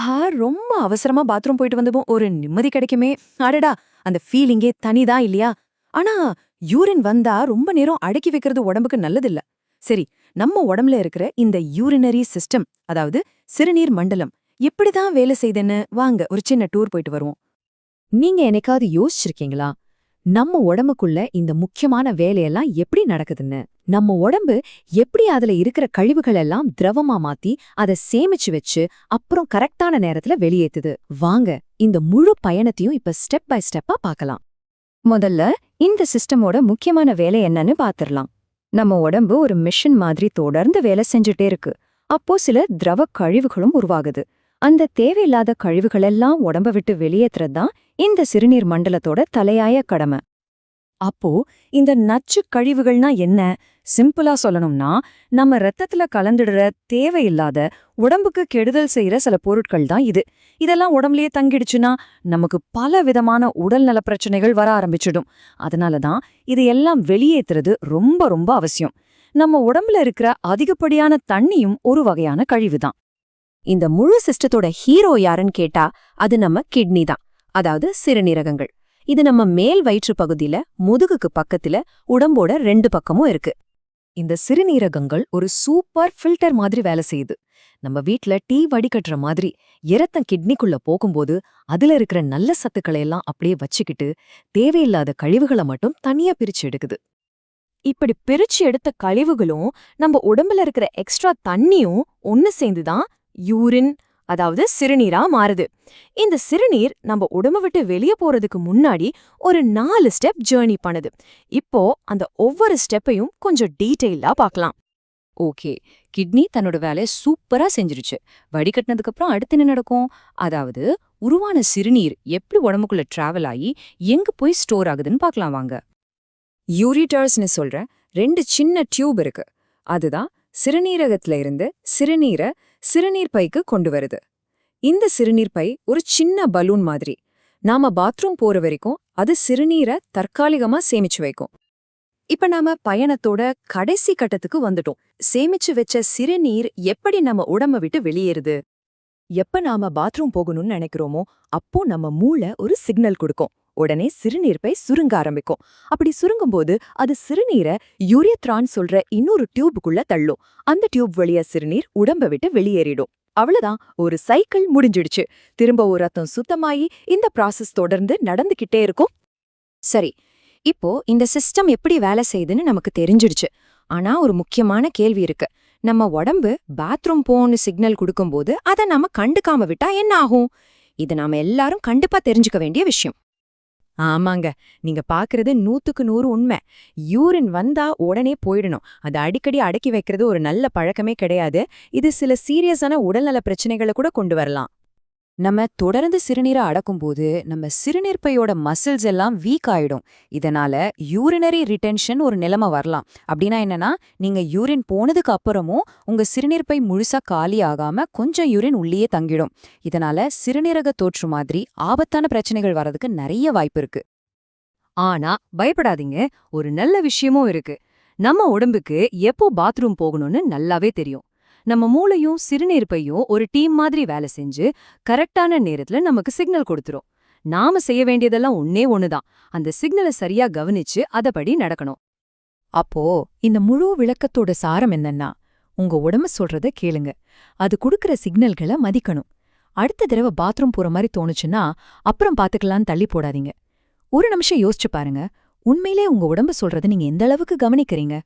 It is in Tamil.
ஆஹா! ரொம்ப அவசரமா பாத்ரூம் போயிட்டு வந்ததும் ஒரு நிம்மதி கிடைக்குமே! அடடா! அந்த ஃபீலிங்கே தனிதான் இல்லையா? ஆனா, யூரின் வந்தா ரொம்ப நேரம் அடக்கி வைக்கிறது உடம்புக்கு நல்லதில்ல. சரி, நம்ம உடம்புல இருக்கிற இந்த யூரினரி சிஸ்டம், அதாவது சிறுநீர் மண்டலம், எப்படிதான் வேலை செய்யுதுன்னு வாங்க ஒரு சின்ன டூர் போயிட்டு வருவோம். நீங்க என்னைக்காவது யோசிச்சிருக்கீங்களா? நம்ம உடம்புக்குள்ள இந்த முக்கியமான வேலையெல்லாம் எப்படி நடக்குதுன்னு? நம்ம உடம்பு எப்படி அதுல இருக்கிற கழிவுகள் எல்லாம் திரவமா மாத்தி அத சேமிச்சு வச்சு அப்புறம் கரெக்டான நேரத்துல வெளியேத்துது? வாங்க இந்த முழு பயணத்தையும் இப்ப ஸ்டெப் பை ஸ்டெப்பா பார்க்கலாம். முதல்ல இந்த சிஸ்டமோட முக்கியமான வேலை என்னன்னு பாத்திரலாம். நம்ம உடம்பு ஒரு மிஷின் மாதிரி தொடர்ந்து வேலை செஞ்சுட்டே இருக்கு. அப்போ சில திரவ கழிவுகளும் உருவாகுது. அந்த தேவையில்லாத கழிவுகளெல்லாம் உடம்ப விட்டு வெளியேத்துறது தான் இந்த சிறுநீர் மண்டலத்தோட தலையாய கடமை. அப்போ இந்த நச்சு கழிவுகள்னா என்ன? சிம்பிளா சொல்லணும்னா, நம்ம ரத்தத்துல கலந்துடுற தேவையில்லாத, உடம்புக்கு கெடுதல் செய்யற சில பொருட்கள் தான் இது. இதெல்லாம் உடம்புலயே தங்கிடுச்சுன்னா நமக்கு பல விதமான உடல்நல பிரச்சனைகள் வர ஆரம்பிச்சிடும். அதனால தான் இதையெல்லாம் வெளியேத்துறது ரொம்ப ரொம்ப அவசியம். நம்ம உடம்புல இருக்கிற அதிகப்படியான தண்ணியும் ஒரு வகையான கழிவு தான். இந்த முழு சிஸ்டத்தோட ஹீரோ யாருன்னு கேட்டா அது நம்ம கிட்னி தான், அதாவது சிறுநீரகங்கள். இது நம்ம மேல் வயிற்று பகுதியில முதுகுக்கு பக்கத்துல உடம்போட 2 பக்கமும் இருக்கு. இந்த சிறுநீரகங்கள் ஒரு சூப்பர் ஃபில்டர் மாதிரி வேலை செய்யுது. நம்ம வீட்ல டீ வடிகட்டுற மாதிரி இரத்தம் கிட்னிக்குள்ள போகும்போது அதுல இருக்கிற நல்ல சத்துக்களை எல்லாம் அப்படியே வச்சுக்கிட்டு தேவையில்லாத கழிவுகளை மட்டும் தனியா பிரிச்சு எடுக்குது. இப்படி பிரிச்சு எடுத்த கழிவுகளும் நம்ம உடம்புல இருக்கிற எக்ஸ்ட்ரா தண்ணியும் ஒன்னு சேர்ந்துதான் யூரின், அதாவது சிறுநீரா மாறுது. இந்த சிறுநீர் நம்ம உடம்ப விட்டு வெளியே போறதுக்கு முன்னாடி ஒரு 4 ஸ்டெப் ஜேர்னி பண்ணுது. இப்போ அந்த ஒவ்வொரு ஸ்டெப்பையும் கொஞ்சம் டீட்டெயிலா பார்க்கலாம். ஓகே, கிட்னி தன்னோட வேலையை சூப்பரா செஞ்சிருச்சு. வடிகட்டினதுக்கு அப்புறம் அடுத்து என்ன நடக்கும்? அதாவது உருவான சிறுநீர் எப்படி உடம்புக்குள்ள டிராவல் ஆகி எங்க போய் ஸ்டோர் ஆகுதுன்னு பார்க்கலாம் வாங்க. யூரிட்டர்ஸ்னு சொல்ற 2 சின்ன டியூப் இருக்கு. அதுதான் சிறுநீரகத்துல இருந்து சிறுநீரை சிறுநீர் பைக்கு கொண்டு வருது. இந்த சிறுநீர் பை ஒரு சின்ன பலூன் மாதிரி. நாம பாத்ரூம் போற வரைக்கும் அது சிறுநீரை தற்காலிகமா சேமிச்சு வைக்கும். இப்ப நாம பயணத்தோட கடைசி கட்டத்துக்கு வந்துட்டோம். சேமிச்சு வச்ச சிறுநீர் எப்படி நம்ம உடம்ப விட்டு வெளியேறுது? எப்ப நாம பாத்ரூம் போகணும்னு நினைக்கிறோமோ அப்போ நம்ம மூளை ஒரு சிக்னல் கொடுக்கும். உடனே சிறுநீர் பை சுருங்க ஆரம்பிக்கும். அப்படி சுருங்கும்போது அது சிறுநீரை யூரியத்ரான் சொல்ற இன்னொரு டியூபுக்குள்ள தள்ளும். அந்த டியூப் வழியா சிறுநீர் உடம்ப விட்டு வெளியேறிடும். அவ்வளவுதான், ஒரு சைக்கிள் முடிஞ்சிடுச்சு. திரும்ப ஒரு ரத்தம் சுத்தமாயி இந்த ப்ராசஸ் தொடர்ந்து நடந்துகிட்டே இருக்கும். சரி, இப்போ இந்த சிஸ்டம் எப்படி வேலை செய்யுதுன்னு நமக்கு தெரிஞ்சிடுச்சு. ஆனா ஒரு முக்கியமான கேள்வி இருக்கு. நம்ம உடம்பு பாத்ரூம் போன்னு சிக்னல் கொடுக்கும்போது அதை நாம கண்டுக்காம விட்டா என்ன ஆகும்? இது நாம எல்லாரும் கண்டிப்பா தெரிஞ்சுக்க வேண்டிய விஷயம். ஆமாங்க, நீங்க பாக்குறது 100க்கு 100 உண்மை. யூரின் வந்தா உடனே போயிடணும். அது அடிக்கடி அடக்கி வைக்கிறது ஒரு நல்ல பழக்கமே கிடையாது. இது சில சீரியஸான உடல்நல பிரச்சனைகளை கூட கொண்டு வரலாம். நம்ம தொடர்ந்து சிறுநீரை அடக்கும்போது நம்ம சிறுநீர்ப்பையோட மசில்ஸ் எல்லாம் வீக் ஆயிடும். இதனால யூரினரி ரிட்டென்ஷன் ஒரு நிலைமை வரலாம். அப்படின்னா என்னன்னா, நீங்க யூரின் போனதுக்கு அப்புறமும் உங்க சிறுநீர்ப்பை முழுசா காலி ஆகாம கொஞ்சம் யூரின் உள்ளேயே தங்கிடும். இதனால சிறுநீரக தோற்று மாதிரி ஆபத்தான பிரச்சனைகள் வர்றதுக்கு நிறைய வாய்ப்பு இருக்கு. ஆனா பயப்படாதீங்க, ஒரு நல்ல விஷயமும் இருக்கு. நம்ம உடம்புக்கு எப்போ பாத்ரூம் போகணும்னு நல்லாவே தெரியும். நம்ம மூளையும் சிறுநீர்ப்பையும் ஒரு டீம் மாதிரி வேலை செஞ்சு கரெக்டான நேரத்துல நமக்கு சிக்னல் கொடுத்துரும். நாம செய்ய வேண்டியதெல்லாம் ஒன்னே ஒண்ணுதான், அந்த சிக்னலை சரியா கவனிச்சு அதபடி நடக்கணும். அப்போ இந்த முழு விளக்கத்தோட சாரம் என்னன்னா, உங்க உடம்பு சொல்றத கேளுங்க. அது குடுக்கற சிக்னல்களை மதிக்கணும். அடுத்த தடவை பாத்ரூம் போற மாதிரி தோணுச்சுன்னா அப்புறம் பாத்துக்கலான்னு தள்ளி போடாதீங்க. ஒரு நிமிஷம் யோசிச்சு பாருங்க, உண்மையிலே உங்க உடம்பு சொல்றத நீங்க எந்த அளவுக்கு கவனிக்கிறீங்க?